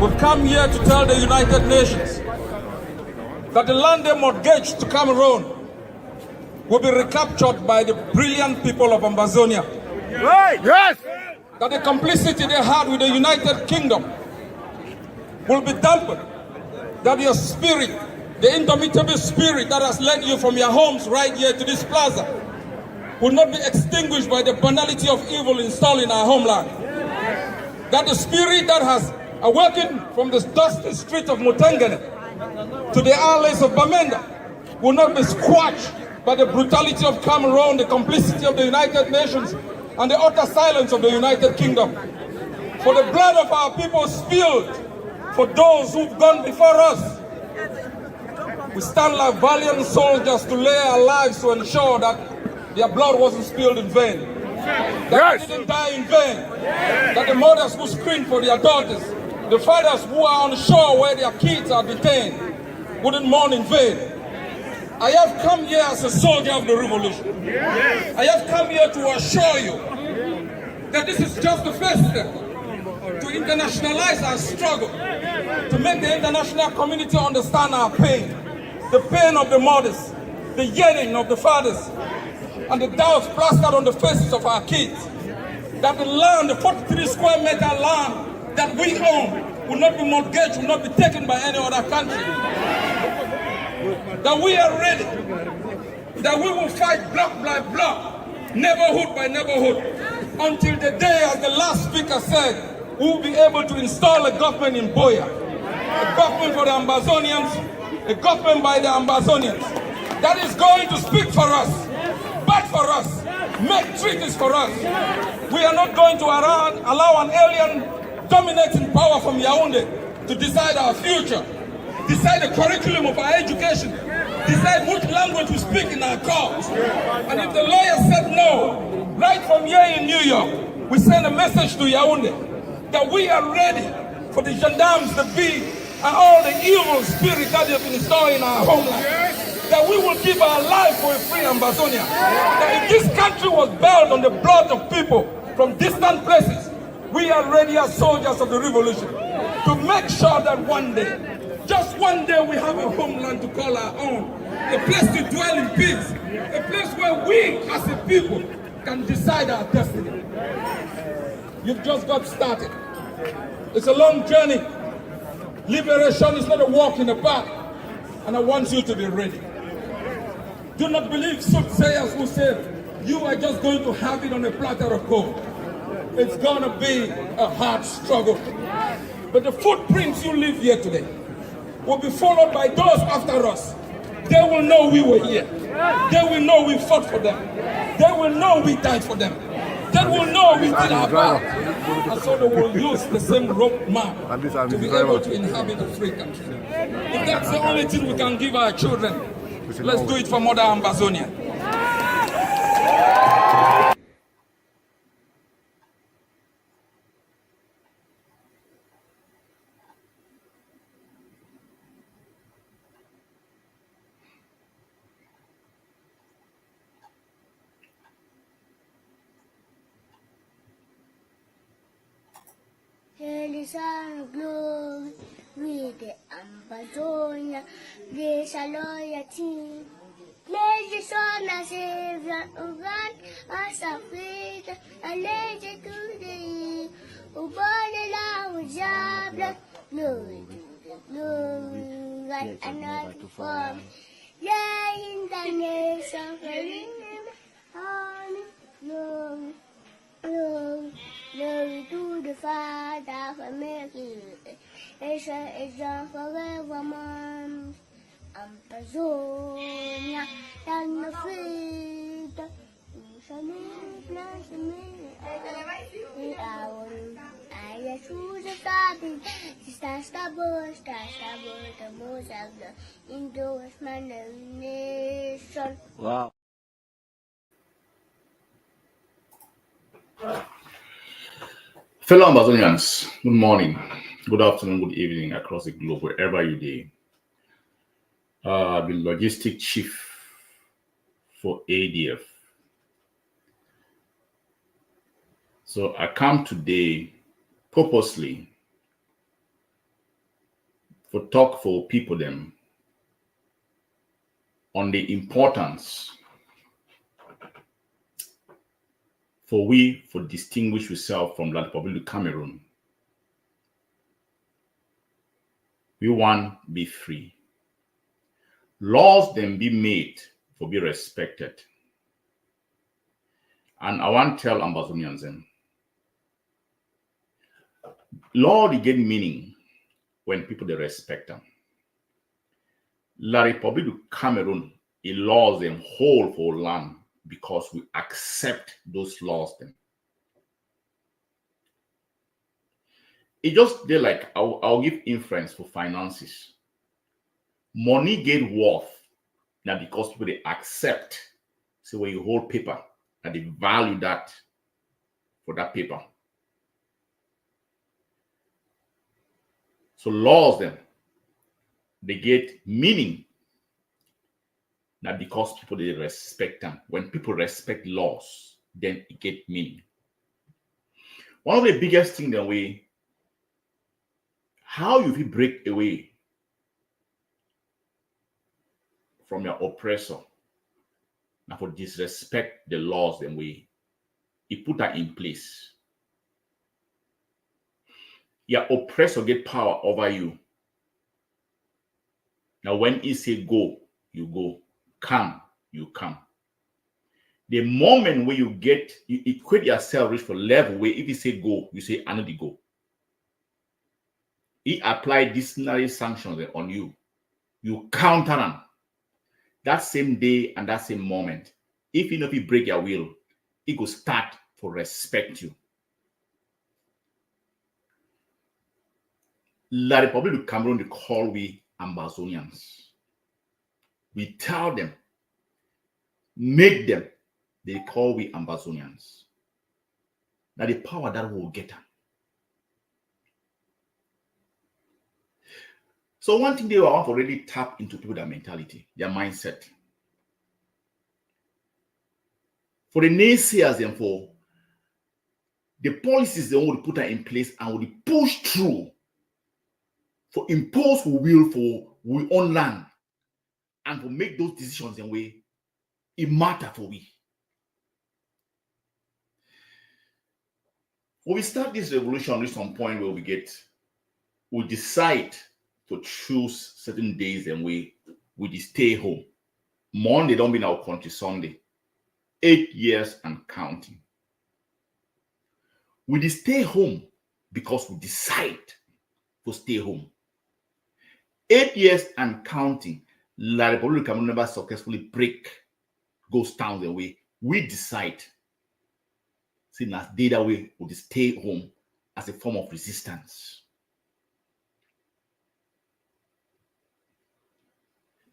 We've come here to tell the United Nations that the land they mortgaged to Cameroon will be recaptured by the brilliant people of Ambazonia. Right. Yes. That the complicity they had with the United Kingdom will be dampened. That your spirit, the indomitable spirit that has led you from your homes right here to this plaza, will not be extinguished by the banality of evil installed in our homeland. That the spirit that has awakened from the dusty streets of Mutengene to the alleys of Bamenda will not be squashed by the brutality of Cameroon, the complicity of the United Nations, and the utter silence of the United Kingdom. For the blood of our people spilled for those who've gone before us. We stand like valiant soldiers to lay our lives to ensure that their blood wasn't spilled in vain. That they didn't die in vain. That the mothers who screamed for their daughters, the fathers who are on the shore where their kids are detained, wouldn't mourn in vain. I have come here as a soldier of the revolution. I have come here to assure you that this is just the first step to internationalize our struggle, to make the international community understand our pain, the pain of the mothers, the yearning of the fathers, and the doubts plastered on the faces of our kids. That the land, the 43 square meter land that we own, will not be mortgaged, will not be taken by any other country. That we are ready, that we will fight block by block, neighborhood by neighborhood, until the day, as the last speaker said, we will be able to install a government in Boya, a government for the Ambazonians, a government by the Ambazonians, that is going to speak for us, fight for us, make treaties for us. We are not going to allow an alien dominating power from Yaoundé to decide our future, decide the curriculum of our education, decide which language we speak in our courts. And if the lawyer said no, right from here in New York, we send a message to Yaoundé that we are ready for the gendarmes, the bee, and all the evil spirits that have been installed in our homeland. That we will give our life for a free Ambazonia. That if this country was built on the blood of people from distant places, we are ready as soldiers of the revolution to make sure that one day, just one day, we have a homeland to call our own, a place to dwell in peace, a place where we as a people can decide our destiny. You've just got started. It's a long journey. Liberation is not a walk in the park, and I want you to be ready. Do not believe soothsayers who say you are just going to have it on a platter of gold. It's going to be a hard struggle. But the footprints you leave here today will be followed by those after us. They will know we were here. They will know we fought for them. They will know we died for them. They will know we did our part. And so they will use the same road map to be able to inhabit a free country. If that's the only thing we can give our children, let's do it for Mother Ambazonia. Realizar glory with the Ambazonia, there's a loyalty. Pledges on a savior, Ugan, as a faith, a legend to the Ubodela, Ujabla, glory to the glory, right and not to form. Yeah, in the nation, glory, glory, glory to the Father for making nation is on forevermore. Ambazonia, and the faith, I choose a starting, stars the most of the endorsement of the nation. Wow. Fellow Ambazonians, good morning, good afternoon, good evening across the globe, wherever you be. The logistic chief for ADF. So I come today purposely for talk for people them on the importance for distinguish yourself from the Republic of Cameroon. We want be free. Laws then be made for be respected. And I want to tell Ambazonians them, law they get meaning when people they respect them. La Republic of Cameroon, it laws them whole for land because we accept those laws them. It just they like I'll give inference for finances. Money get worth now because people they accept. So when you hold paper and they value that for that paper. So laws them they get meaning now because people they respect them. When people respect laws, then it get meaning. One of the biggest things that how you will break away from your oppressor now for disrespect the laws then you put that in place. Your oppressor get power over you. Now when he say go, you go. Come, you come. The moment where you equate yourself reach for level where if you say go, you say I need to go. He applied disciplinary sanctions on you. You counter them. That same day and that same moment. If you know if you break your will, it will start to respect you. La Republic of Cameroon, they call we Ambazonians. We tell them, make them, they call we Ambazonians. Now the power that will get them. So one thing they want to really tap into people, their mentality, their mindset. For the naysayers and for the policies they want to put that in place and will push through for impose will for we own land and to make those decisions in way it matter for we. When we start this revolution, reach some point where we decide to choose certain days and we stay home. Monday don't be in our country, Sunday. 8 years and counting. We stay home because we decide to stay home. 8 years and counting. La Republic of Cameroon never successfully break ghost towns away. We decide. See, that day that we would stay home as a form of resistance.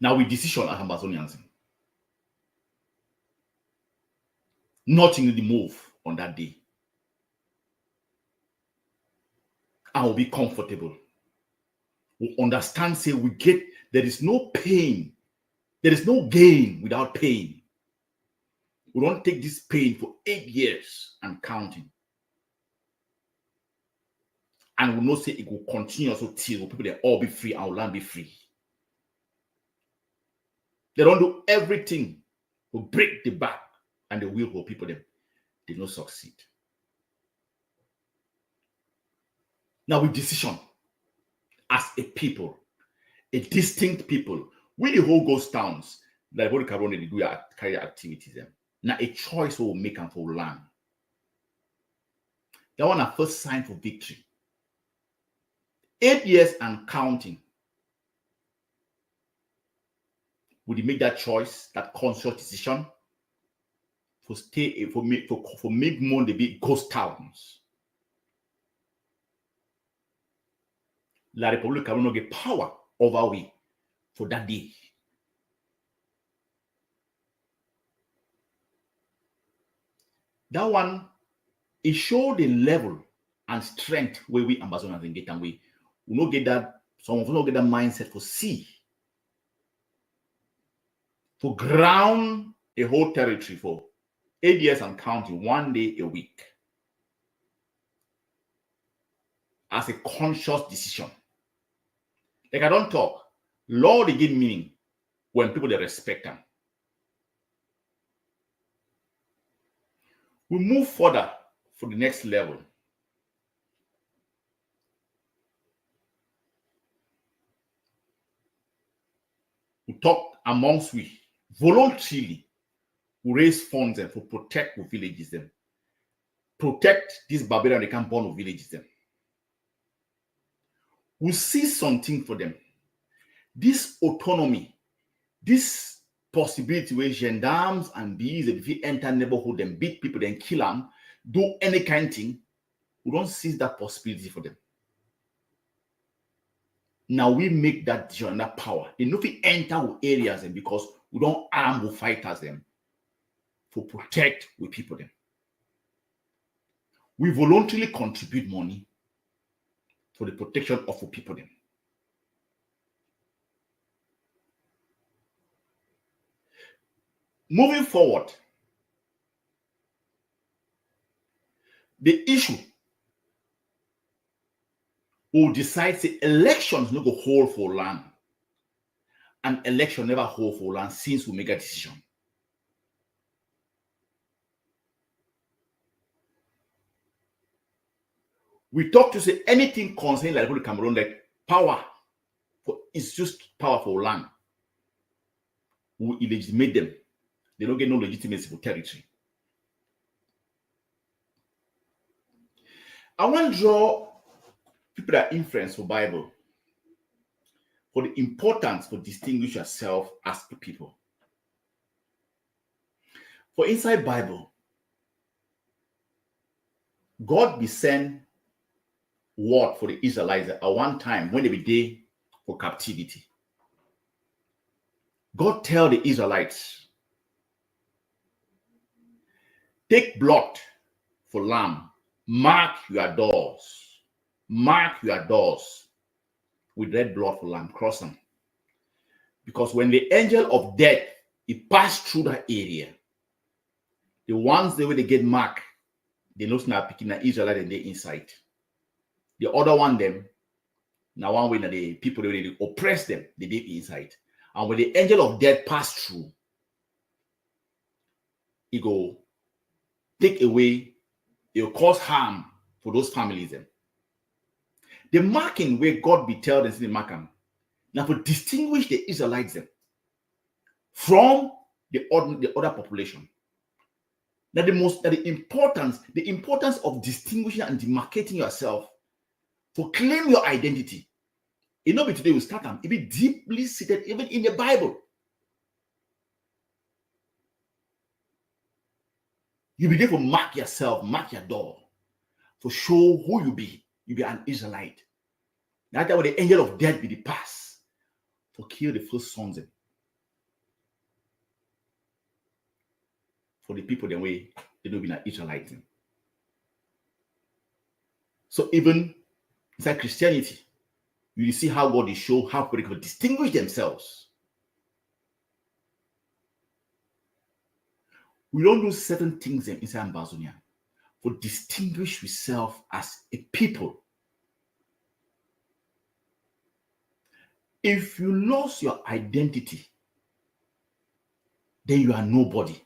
Now we decision as Ambazonians. Nothing will move on that day. I will be comfortable. We understand, say there is no pain. There is no gain without pain. We don't take this pain for 8 years and counting. And we know say it will continue also till people they all be free, our land be free. They don't do everything to break the back and the will for people they don't succeed. Now with decision as a people, a distinct people, we the whole ghost towns like what the Cameroon they do carry activities them. Now a choice will make and for land. That one a first sign for victory. 8 years and counting. Would you make that choice, that conscious decision for make more the big ghost towns? La Republic of Cameroon get power over we for that day. That one, it showed the level and strength where we Ambazonians can get, and we not get that. Some of us don't get that mindset for sea, for ground a whole territory for 8 years and counting, 1 day a week, as a conscious decision. Like I don't talk. Law they give meaning when people they respect them. We move further for the next level. We talk amongst we voluntarily. We raise funds and for protect the villages them. Protect this barbarian they can't born of villages them. We see something for them. This autonomy, this possibility where gendarmes and bees, if you enter neighborhood and beat people, then kill them, do any kind of thing, we don't see that possibility for them. Now we make that decision, that power. They know if we enter areas and because we don't arm with fighters them for protect with people them. We voluntarily contribute money for the protection of the people them. Moving forward, the issue will decide say elections no go hold for land. And election never hold for land since we make a decision. We talk to say anything concerning like the Cameroon, like power, it's just power for land. We illegitimate them. They don't get no legitimacy for territory. I want to draw people that influence for Bible for the importance for distinguish yourself as the people. For inside Bible, God be sent word for the Israelites at one time when they be there for captivity. God tell the Israelites, take blood for lamb, mark your doors with red blood for lamb, cross them. Because when the angel of death, it passed through that area, the ones they get marked, they know now picking an Israelite and they inside. The other one them, now one way that the people they oppress them, they did inside. And when the angel of death passed through, he go take away, it will cause harm for those families. Them. The marking where God be tell them to mark them. Now to distinguish the Israelites them from the other population. Now the importance of distinguishing and demarcating yourself to claim your identity. It not be today we start them. It be deeply seated even in the Bible. You be there to mark yourself, mark your door, to show who you be. You be an Israelite. That's why the angel of death be the pass to kill the first sons. For the people the way they don't be an Israelite. So even inside Christianity, you see how God is show how people can distinguish themselves. We don't do certain things inside Ambazonian for distinguish yourself as a people. If you lost your identity, then you are nobody.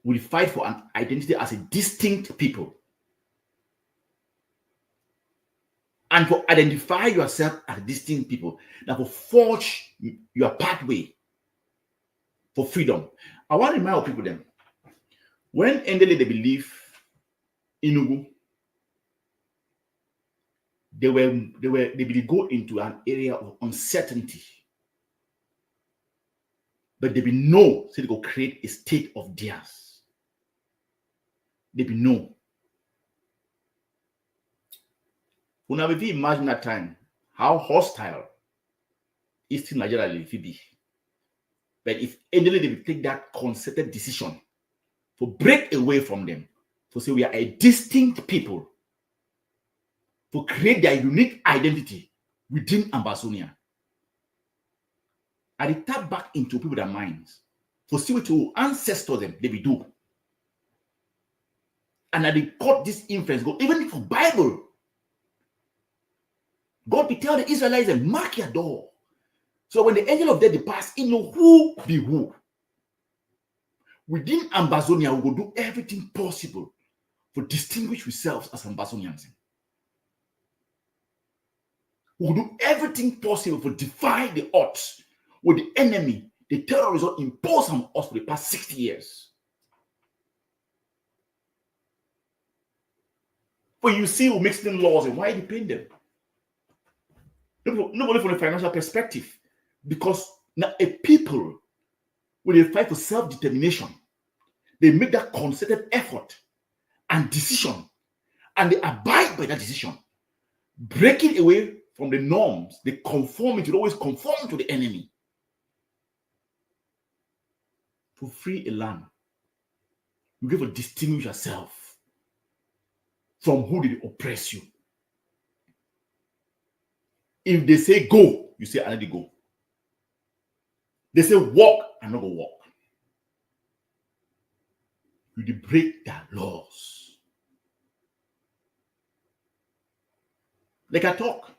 We fight for an identity as a distinct people. And for identify yourself as distinct people, now for forge your pathway for freedom. I want to remind people them when Endele they believe Inugu, they will go into an area of uncertainty. But they will know so they go create a state of theirs. They will know. When I imagine that time, how hostile Eastern Nigeria will be. But if Endele they will take that concerted decision to break away from them, to say we are a distinct people, to create their unique identity within Ambazonia. And they tap back into people's minds to see what ancestors them they will do. And they got this influence go even for Bible. God be tell the Israelites and mark your door. So when the angel of death departs, you know who be who. Within Ambazonia, we will do everything possible to distinguish ourselves as Ambazonians. We will do everything possible to defy the odds with the enemy, the terrorism imposed on us for the past 60 years. When you see who makes them laws and why they paint them. Not only from a financial perspective, because now a people, when they fight for self-determination, they make that concerted effort and decision, and they abide by that decision, breaking away from the norms, they conform, it will always conform to the enemy. To free a land, you have to distinguish yourself from who did oppress you. If they say go, you say I need to go. They say walk, I not go walk. You break their laws. They can talk.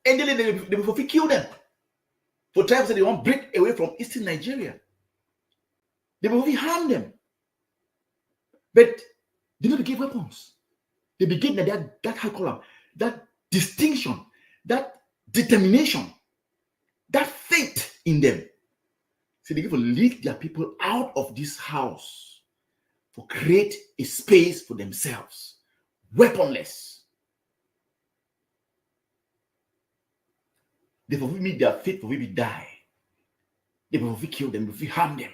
And then they will kill them. For tribes that they want to break away from eastern Nigeria. They will harm them. But they don't give weapons. They begin that high column, that distinction, that determination, that faith in them. So they give to lead their people out of this house to create a space for themselves, weaponless. They will meet their faith, will be die. They will kill them, will harm them.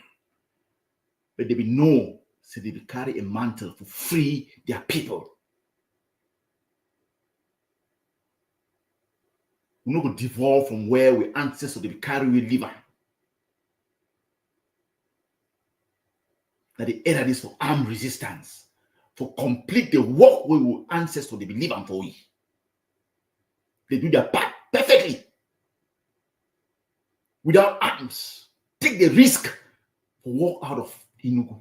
But they will know, so they will carry a mantle to free their people. We're not going to devolve from where we ancestors they will carry we live. That the era is for armed resistance, for complete the work we will ancestors they believe and for we. They do their part perfectly. Without arms. Take the risk to walk out of Enugu.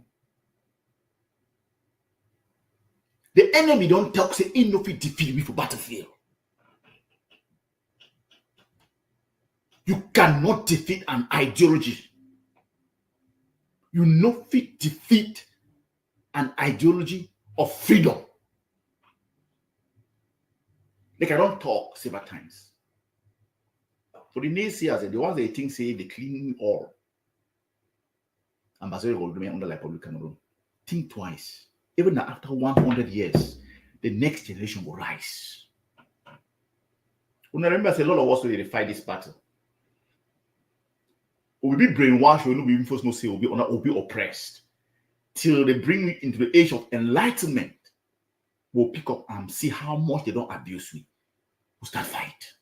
The enemy don't talk, say, Enugu defeat me for battlefield. You cannot defeat an ideology. You not fit defeat an ideology of freedom. Like I don't talk several times. For the naysayers, the ones they think say they clean all. Ambassador will remain under like public Cameroon. Think twice. Even after 100 years, the next generation will rise. When I remember, a lot of us will fight this battle. We will be brainwashed, we will be first no say, we will be oppressed. Till they bring me into the age of enlightenment. We'll pick up and see how much they don't abuse me. We'll start fight.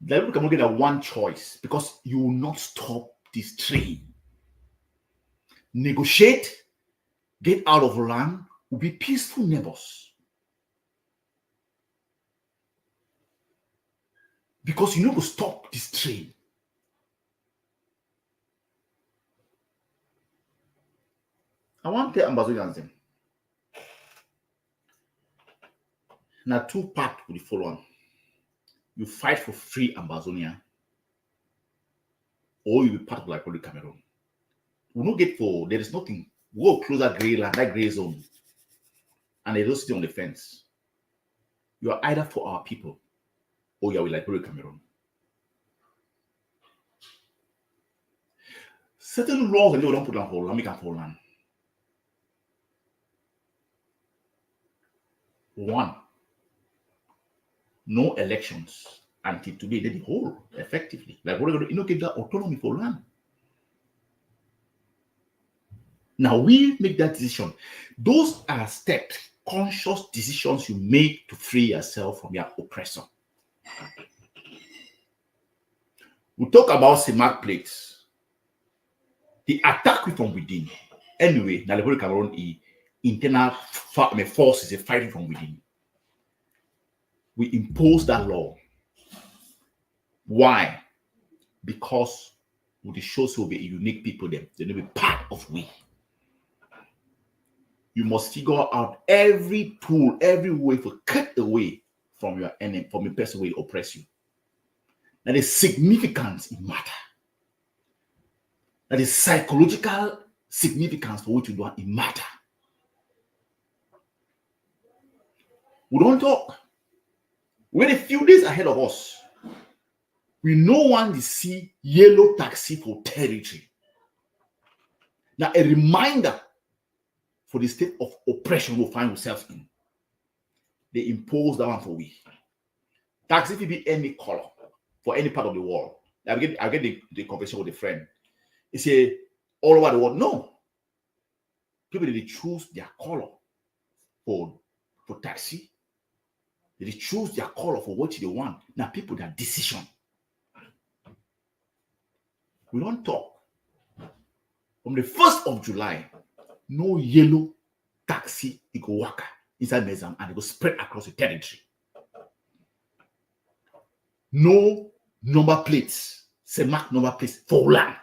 The people can get one choice because you will not stop this train. Negotiate, get out of land, will be peaceful neighbors. Because you need to stop this train. I want to tell Ambazonians them. Now, two parts will be following. You fight for free Ambazonia, or you be part of like Republic Cameroon. We don't get for there is nothing. We go close that gray land, that gray zone, and they don't stay on the fence. You are either for our people, or you are with like Republic Cameroon. Certain laws and they don't put on for land, make for land. One. No elections until today. They the whole effectively. Like we're going to get that autonomy for land. Now we make that decision. Those are steps, conscious decisions you make to free yourself from your oppressor. We talk about CEMAC plates. The attack from within. Anyway, now the Republic of Cameroon internal forces are fighting from within. We impose that law. Why? Because the shows will be a unique people, them. They will be part of we. you must figure out every tool, every way to cut away from your enemy, from the person who will oppress you. That is significance in matter. That is psychological significance for what you do in matter. We don't talk. We're a few days ahead of us. We no want to see yellow taxi for territory. Now, a reminder for the state of oppression we'll find ourselves in. They impose that one for we. Taxi can be any color for any part of the world. I get the conversation with a friend. He say all over the world. No. People they choose their color for taxi. They choose their color for what they want. Now people that decision. We don't talk. From the 1st of July, no yellow taxi it go work inside Mezam and it go spread across the territory. No number plates, say mark number plates for land.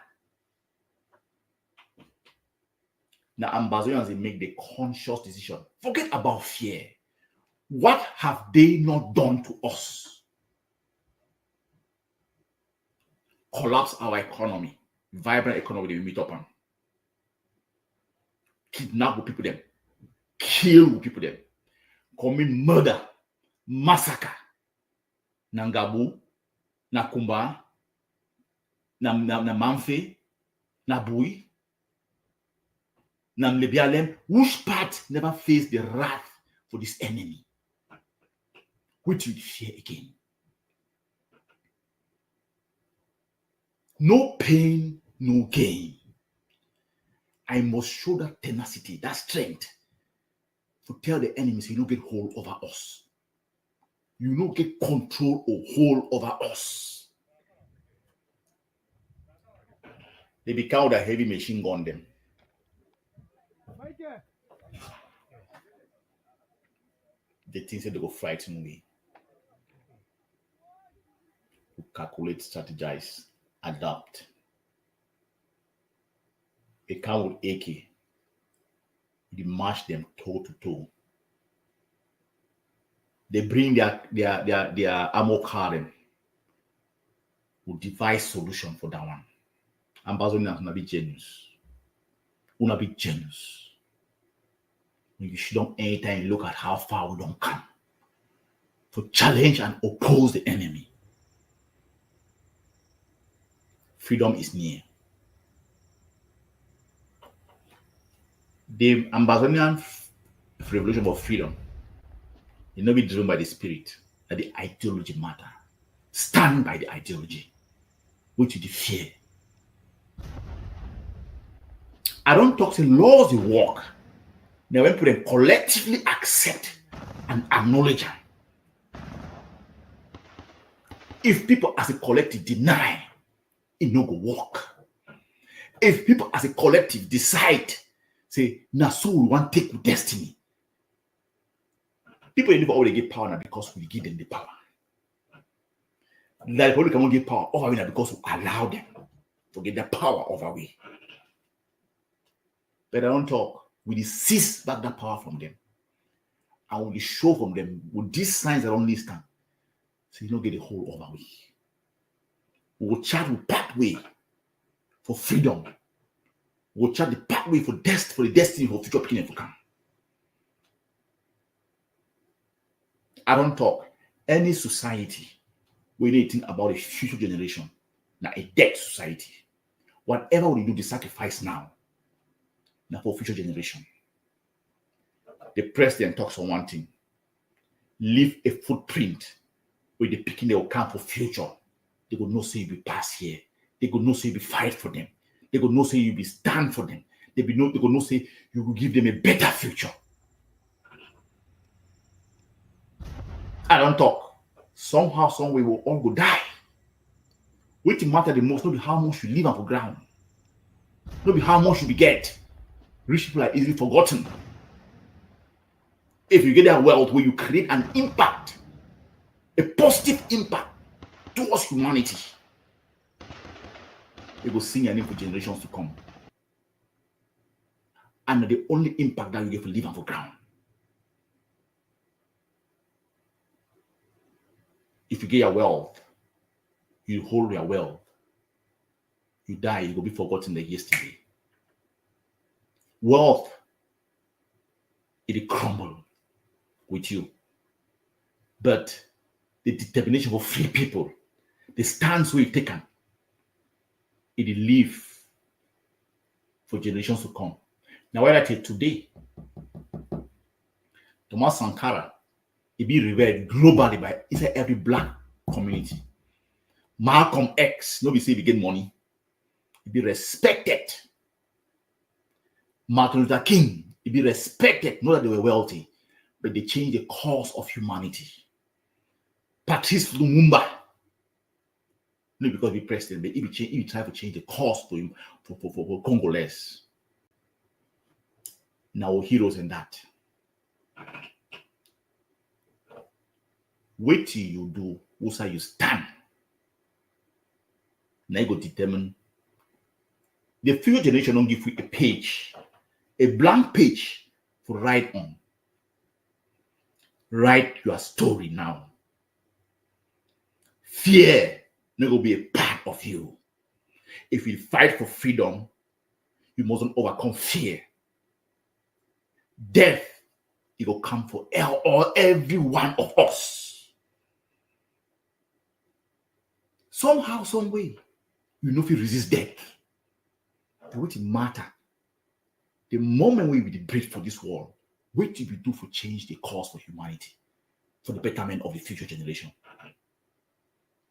Now Ambazonians they make the conscious decision. Forget about fear. What have they not done to us? Collapse our economy, vibrant economy that we meet up on. Kidnap with people them, kill with people them, commit murder, massacre. Nangabu, na Kumba, na Mamfe, na Bui, na Mlebialem. Which part never faced the wrath for this enemy? Which will fear again? No pain, no gain. I must show that tenacity, that strength to tell the enemies you don't get hold over us. You don't get control or hold over us. They become a heavy machine gun them. They think that they go frighten me. We calculate, strategize, adapt. They come with AK. They march them toe to toe. They bring their ammo card. We devise solution for that one. Ambazonians will be genius. Will be genius. You should don't enter and look at how far we don't come to challenge and oppose the enemy. Freedom is near. The Ambazonian revolution for freedom will not be driven by the spirit, that the ideology matter. Stand by the ideology, which is the fear. I don't talk to laws they work. Now when people collectively accept and acknowledge them. If people as a collective deny, it no go work. If people as a collective decide, say, now so we want to take with destiny. People never always get power now because we give them the power. Like people can get power over we now because we allow them to get the power over we. But I don't talk. We seize back that power from them. And we show from them with these signs that don't listen. So you don't get a hold over we. We will chart the pathway for freedom. We will chart the pathway for the destiny for future people to come. I don't talk. Any society where they think about a future generation, now a dead society. Whatever we do, the sacrifice now for future generation. The president talks on one thing. Leave a footprint where the picking they will come for future. They will not say you be pass here. They will not say you be fight for them. They will not say you be stand for them. They will not say you will give them a better future. I don't talk. Somehow, some way, we will all go die. What matter the most, not be how much you live on the ground. Not be how much you get. Rich people are easily forgotten. If you get that wealth where you create an impact, a positive impact towards humanity, it will sing your name for generations to come. and the only impact that you get for live and for ground. If you get your wealth, you hold your wealth. You die, you will be forgotten like yesterday. Wealth, it crumble with you. But the determination for free people, the stance we've taken, it will live for generations to come. Now, where I tell today, Thomas Sankara, it be revered globally by inside every black community. Malcolm X, nobody say he get money, he be respected. Martin Luther King, he be respected, not that they were wealthy, but they changed the course of humanity. Patrice Lumumba, not because he president, but he try to change the course for Congolese. Now heroes in that. Wait till you do, who's how you stand. Now you go determine. The future generation don't give you a page, a blank page to write on. Write your story now. Fear not going to be a part of you. If you fight for freedom, you mustn't overcome fear. Death, it will come for every one of us. Somehow, some way, you know if you resist death. But what it matter? The moment we will breathe for this world, what do we do for change the course for humanity, for the betterment of the future generation?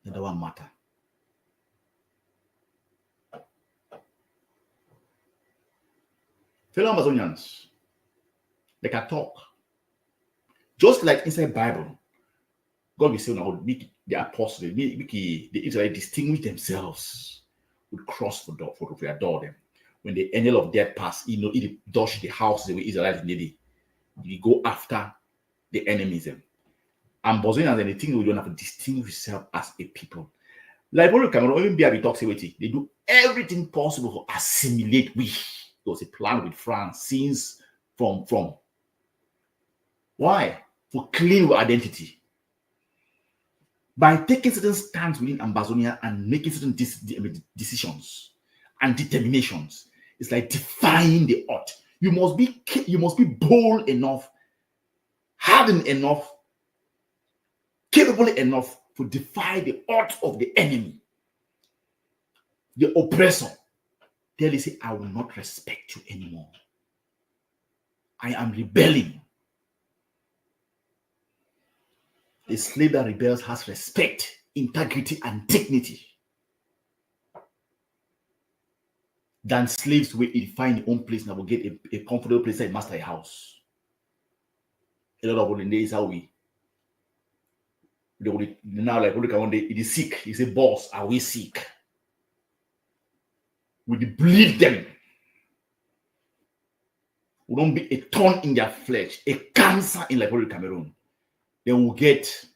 That one matter. Fellow Ambazonians, they can talk. Just like inside Bible, God will say, now make the apostles, make the Israelites distinguish themselves with cross for adore them. When the angel of death pass, it dodge the house the way Israelites needed. You go after the enemies. Ambazonians and the thing we don't have to distinguish yourself as a people. Like when Cameroon, even BRB talks about it, they do everything possible to assimilate we. There was a plan with France since from. Why? For clean identity. By taking certain stands within Ambazonia and making certain decisions and determinations, it's like defying the odds. You must be bold enough, hardened enough, capable enough to defy the odds of the enemy, the oppressor. Tell you, say, I will not respect you anymore. I am rebelling. The slave that rebels has respect, integrity, and dignity than slaves where they find their own place and will get a comfortable place in master house. A lot of people in days how we now like look at one day it is sick. He say, boss, are we sick? We believe them. We don't be a thorn in their flesh, a cancer in like Cameroon. They will get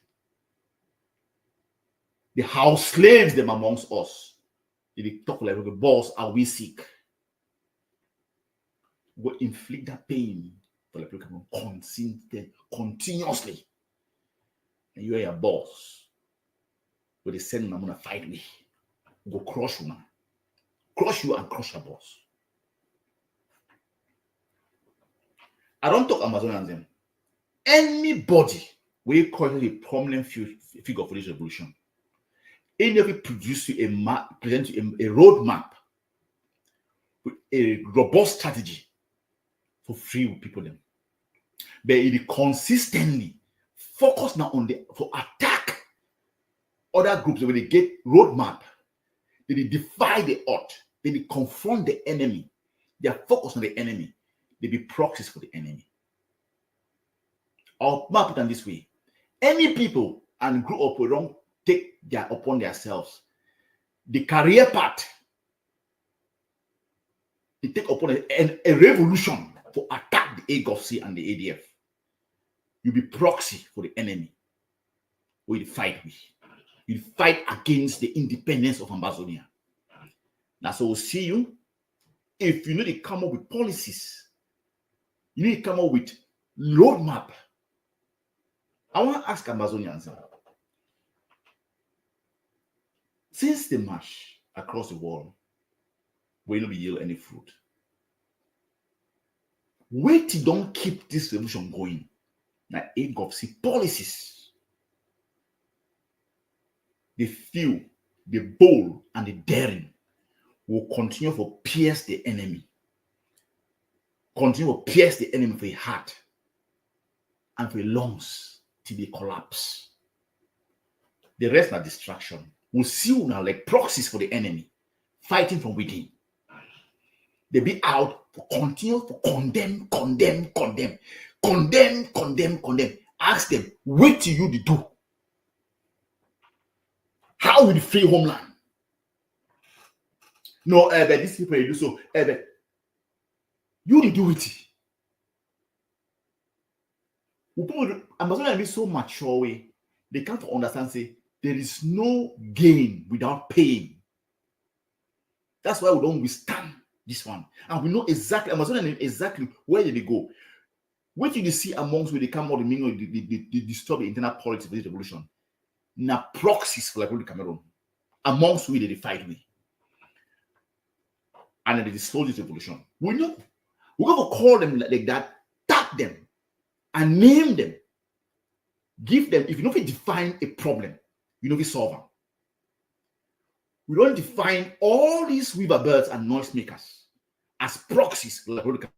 the house slaves them amongst us. They talk like the boss, are we sick? We inflict that pain for like continuously. And you are your boss. But they send them to fight me. Go crush you now. Crush you and crush your boss. I don't talk Ambazonians. Anybody we call it a prominent figure for this revolution. Any of it produce you present you a roadmap with a robust strategy for free people them. But it consistently focus now on for attack other groups where they get roadmap, they defy the odds, they confront the enemy, they are focused on the enemy, they be proxies for the enemy. I'll map it on this way. Any people and group up will don't take upon themselves the career path. They take upon a revolution to attack the AGOC and the ADF. You'll be proxy for the enemy. Will fight with. You fight against the independence of Ambazonia. Now, so we'll see you. If you know they come up with policies You need to come up with roadmap. I want to ask Ambazonians, since the march across the world, we don't yield any fruit. Wait till don't keep this revolution going. Now, aim of see policies. The few, the bold, and the daring will continue to pierce the enemy. Continue to pierce the enemy for a heart and for lungs till they collapse. The rest are distraction. We'll see you now like proxies for the enemy, fighting from within. They be out to continue to condemn. Ask them, what do you do? How will you free homeland? No, but these people do so. You didn't do it. Ambazonians be so mature way, they can't understand, say, there is no gain without pain. That's why we don't withstand this one. And we know exactly, Ambazonians exactly where did they go. What did you see amongst where they come out, they disturb the internal politics of this revolution? Now proxies for like Cameroon. Amongst where they fight with. And then they destroy this revolution. We know. We're going to call them like that, tag them, and name them. Give them, if you know if you define a problem, you know if you solve them. We don't define all these weaver birds and noisemakers as proxies like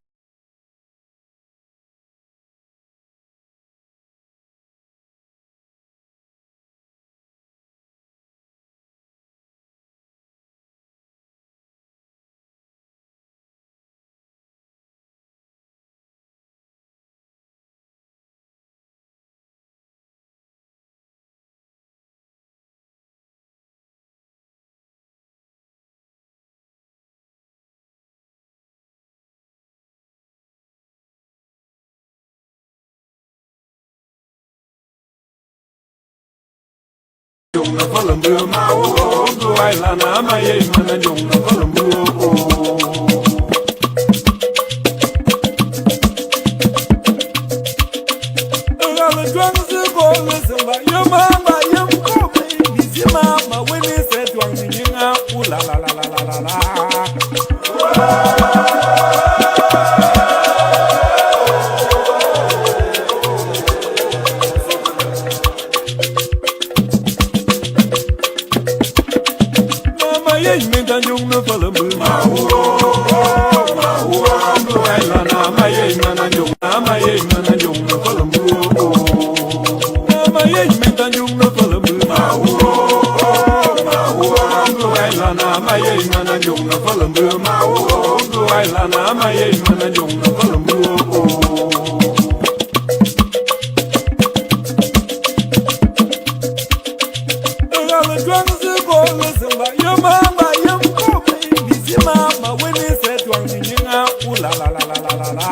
Jung na falum bu ma o go ai la na ma ye mana jung na falum bu o la la jung se go le se ba yo ma ba yo ko bi si ma we ni se jung ni nga u la la la la la la Jung na falum bu ma o go ai la na ma ye mana jung na falum bu o ma ye jung na falum bu ma o go ai la na ma ye mana jung na falum bu ma o go ai la na ma ye mana jung na falum bu o la la la la la la la.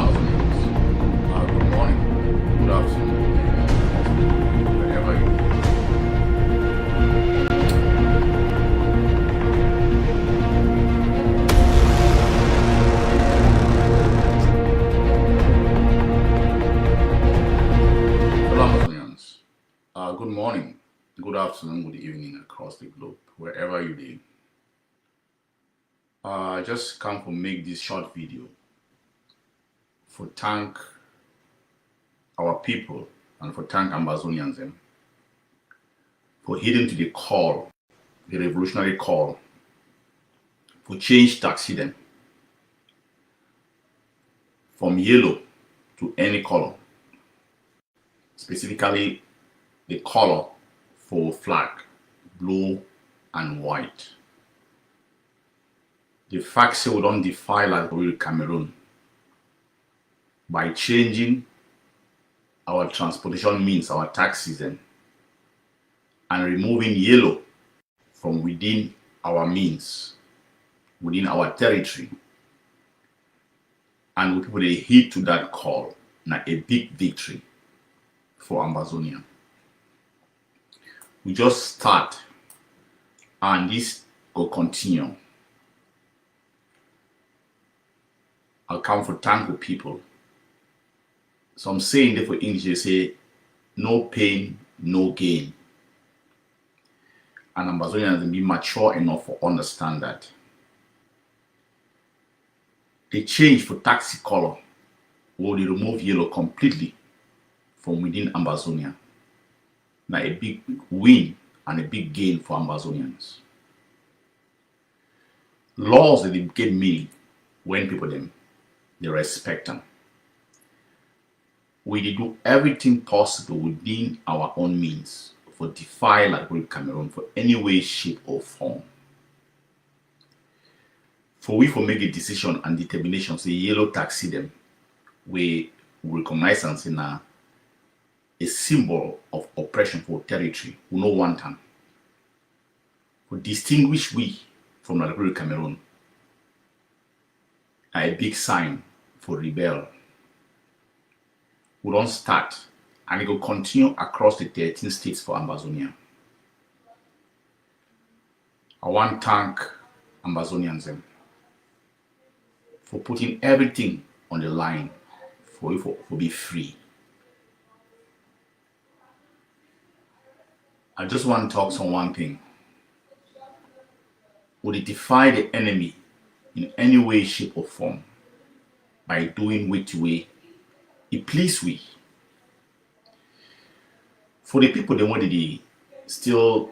Good morning, good afternoon, wherever you are. Good morning, good afternoon, good evening across the globe, wherever you live. I just come to make this short video for thank our people and for thank Ambazonians for heeding to the call, the revolutionary call, for change taxi them from yellow to any color, specifically the color for flag, blue and white. The fact say we don't defy like real Cameroon by changing our transportation means, our taxis, and removing yellow from within our means, within our territory, and we people they heed to that call. Now a big victory for Ambazonia. We just start, and this will continue. I'll come for thank the people. So I'm saying that for English, they say, no pain, no gain. And Ambazonians have been mature enough to understand that. They change for taxi color, or they remove yellow completely from within Ambazonia. Now a big win and a big gain for Ambazonians. Laws that they get made when people they respect them. We do everything possible within our own means for defy like Great Cameroon for any way, shape, or form. For we make a decision and determination, say yellow taxi them, we recognize and say now a symbol of oppression for territory. We know one time. To distinguish we from the Great Cameroon, a big sign for rebel. We don't start, and it will continue across the 13 states for Ambazonia. I want to thank Ambazonians for putting everything on the line for you to be free. I just want to talk on one thing. Would it defy the enemy in any way, shape, or form by doing which way it please we? For the people they wanted to still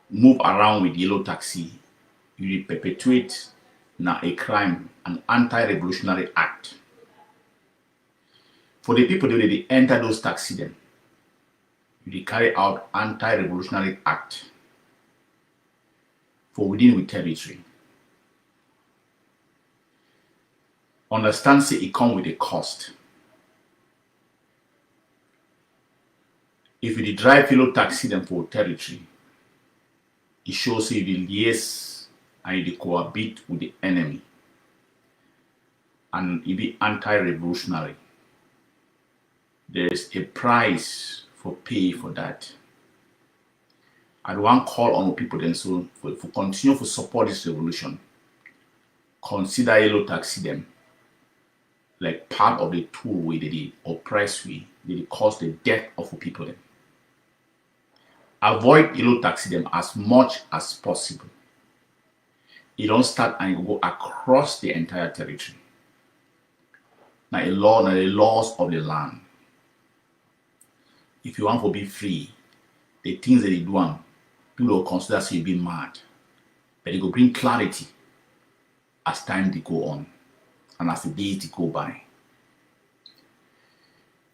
move around with yellow taxi, you perpetuate now a crime, an anti-revolutionary act. For the people they enter those taxi then, you carry out anti-revolutionary act for within the territory. Understand say it comes with a cost. If you drive yellow taxi them for territory, it shows you the liaise and you cohabit with the enemy, and it be anti-revolutionary. There is a price for pay for that. I want to call on people then so for continue to support this revolution. Consider yellow taxi them like part of the tool where they oppress we, they cause the death of people then. Avoid yellow taxi them as much as possible. You don't start and you go across the entire territory. Now the laws of the land. If you want to be free, the things that you do, people will consider you being mad. But it will bring clarity as time they go on and as the days they go by.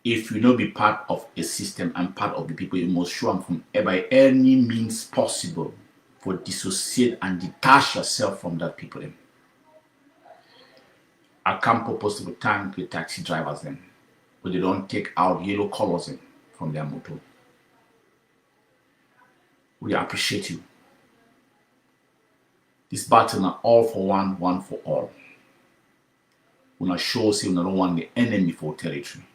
If you not be part of a system and part of the people, you must show them from by any means possible for dissociate and detach yourself from that people. I can't purpose to thank the taxi drivers then, but they don't take out yellow colors from their motor. We appreciate you. This battle are all for one, one for all. We not show say we don't want the enemy for territory.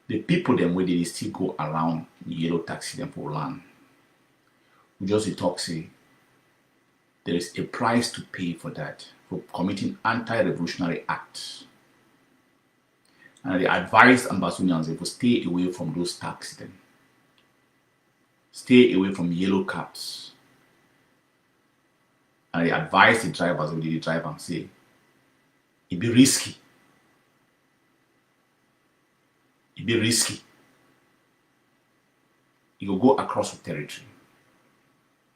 The people them where they still go around the yellow taxi them for land. We just talk say there is a price to pay for that, for committing anti-revolutionary acts. And they advise Ambazonians to stay away from those taxis then. Stay away from yellow cabs. And they advise the drivers when they drive and say, it be risky. It be risky. You will go across the territory.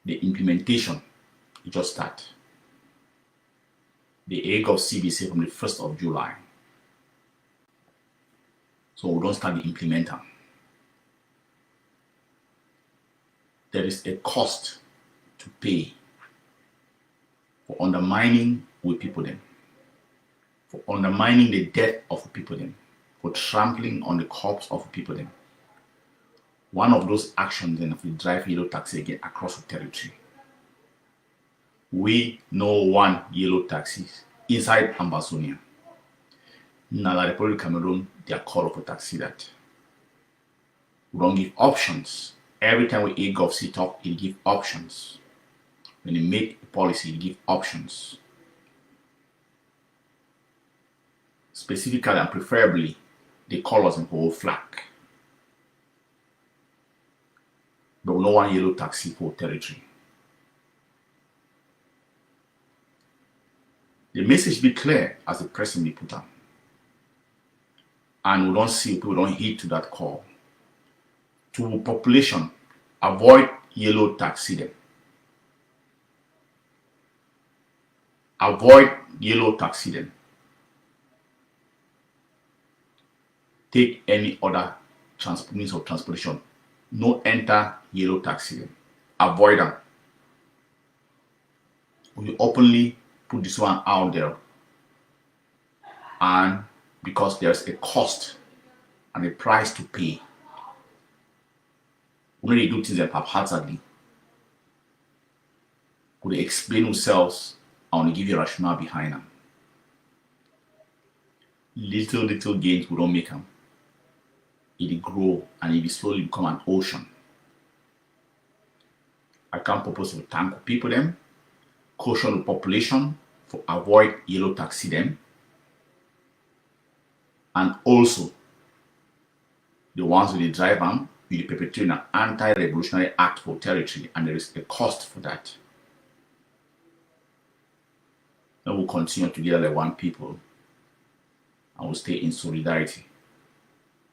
The implementation, you just start. The egg of CBC from the 1st of July. So we don't start the implementer. There is a cost to pay for undermining with people then, for undermining the death of people then, for trampling on the corpse of people then. One of those actions then if we drive yellow taxi again across the territory. we no one yellow taxis inside Ambazonia. Now the Republic of Cameroon, they are called for taxi that. We don't give options. Every time we hear GovC talk, it give options. When they make a policy, it give options. Specifically and preferably, they call us in whole flag. But we no one yellow taxi for territory. The message be clear as the president be put on. And we don't see, people don't heed to that call. To population, avoid yellow taxi them. Avoid yellow taxi them. Take any other means of transportation. No enter yellow taxi them. Avoid them. We openly put this one out there, and because there's a cost and a price to pay, when they do things haphazardly, could they explain themselves and give you a rationale behind them? Little gains we don't make them. It grow and it will slowly become an ocean. I can't propose to thank people them, caution the population for avoid yellow taxi them, and also the ones who they drive them will be perpetrating an anti-revolutionary act for territory, and there is a cost for that. Then we'll continue together like one people, and we'll stay in solidarity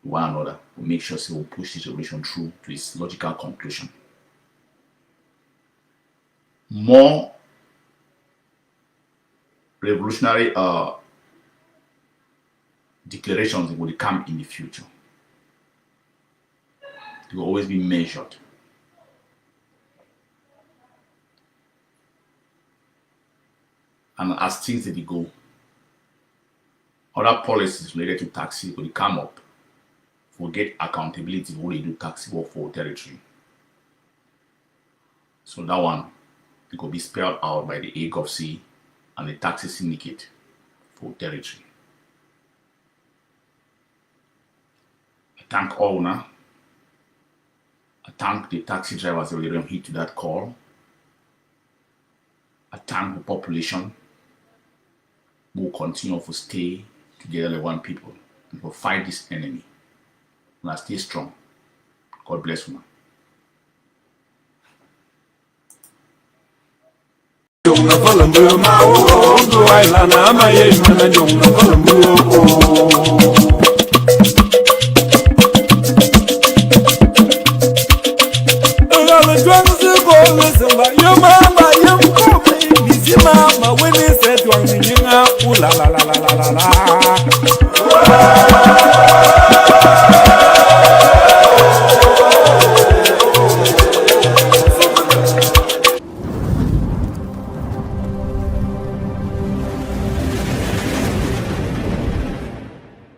with one another. We'll make sure we'll push this revolution through to its logical conclusion. More revolutionary declarations will come in the future. They will always be measured. And as things that they go, other policies related to taxi will come up. Forget accountability for what they do taxi work for territory. So that one, it will be spelled out by the AGovC and the taxi syndicate for territory. I thank all now. I thank the taxi drivers that will heed to that call. I thank the population who will continue to stay together like one people and will fight this enemy. And I stay strong. God bless you.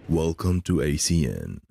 Welcome to ACN.